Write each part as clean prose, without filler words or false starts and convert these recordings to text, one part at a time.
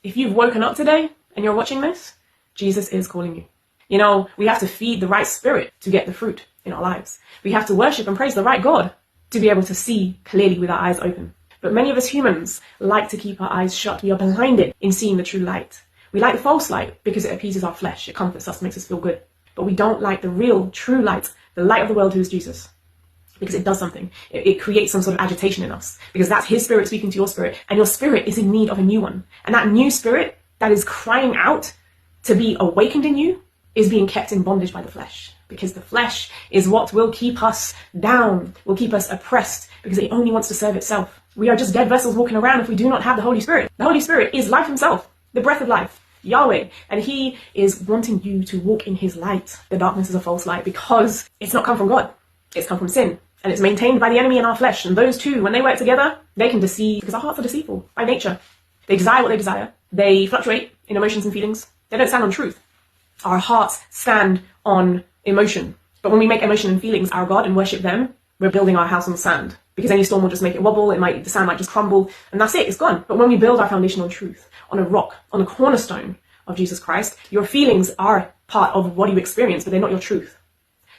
If you've woken up today and you're watching this, Jesus is calling you. You know, we have to feed the right spirit to get the fruit in our lives. We have to worship and praise the right God to be able to see clearly with our eyes open. But many of us humans like to keep our eyes shut. We are blinded in seeing the true light. We like the false light because it appeases our flesh, it comforts us, makes us feel good. But we don't like the real, true light, the light of the world who is Jesus. Because it does something. It creates some sort of agitation in us. Because that's his spirit speaking to your spirit. And your spirit is in need of a new one. And that new spirit that is crying out to be awakened in you is being kept in bondage by the flesh. Because the flesh is what will keep us down, will keep us oppressed, because it only wants to serve itself. We are just dead vessels walking around if we do not have the Holy Spirit. The Holy Spirit is life himself, the breath of life, Yahweh. And he is wanting you to walk in his light. The darkness is a false light because it's not come from God. It's come from sin. And it's maintained by the enemy in our flesh. And those two, when they work together, they can deceive, because our hearts are deceitful by nature. They desire what they desire. They fluctuate in emotions and feelings. They don't stand on truth. Our hearts stand on emotion. But when we make emotion and feelings our God and worship them, we're building our house on sand. Because any storm will just make it wobble, the sand might just crumble, and that's it, it's gone. But when we build our foundation on truth, on a rock, on the cornerstone of Jesus Christ, your feelings are part of what you experience, but they're not your truth.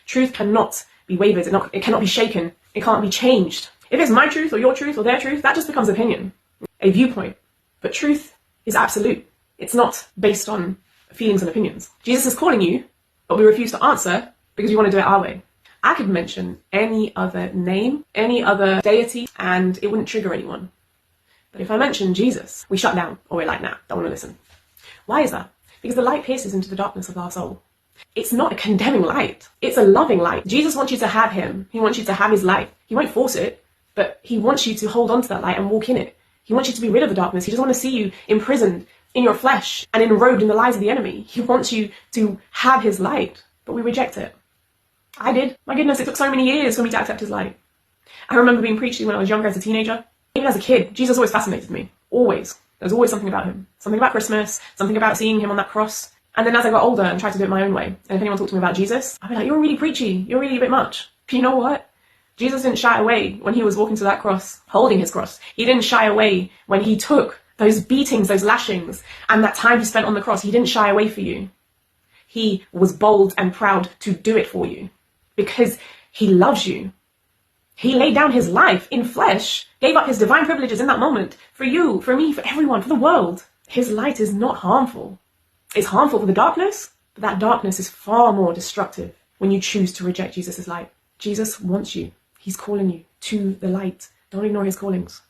Truth cannot be wavered, it cannot be shaken, it can't be changed. If it's my truth or your truth or their truth, that just becomes opinion, a viewpoint. But truth is absolute. It's not based on feelings and opinions. Jesus is calling you, but we refuse to answer because we want to do it our way. I could mention any other name, any other deity, and it wouldn't trigger anyone. But if I mention Jesus, we shut down, or we're like, nah, don't want to listen. Why is that? Because the light pierces into the darkness of our soul. It's not a condemning light. It's a loving light. Jesus wants you to have him. He wants you to have his light. He won't force it, but he wants you to hold on to that light and walk in it. He wants you to be rid of the darkness. He doesn't want to see you imprisoned in your flesh and enrobed in the lies of the enemy. He wants you to have his light, but we reject it. I did. My goodness, it took so many years for me to accept his light. I remember being preached to when I was younger as a teenager. Even as a kid, Jesus always fascinated me. Always. There's always something about him. Something about Christmas, something about seeing him on that cross. And then as I got older and tried to do it my own way, and if anyone talked to me about Jesus, I'd be like, you're really preachy. You're really a bit much. But you know what? Jesus didn't shy away when he was walking to that cross, holding his cross. He didn't shy away when he took those beatings, those lashings, and that time he spent on the cross. He didn't shy away for you. He was bold and proud to do it for you because he loves you. He laid down his life in flesh, gave up his divine privileges in that moment for you, for me, for everyone, for the world. His light is not harmful. It's harmful for the darkness, but that darkness is far more destructive when you choose to reject Jesus' light. Jesus wants you. He's calling you to the light. Don't ignore his callings.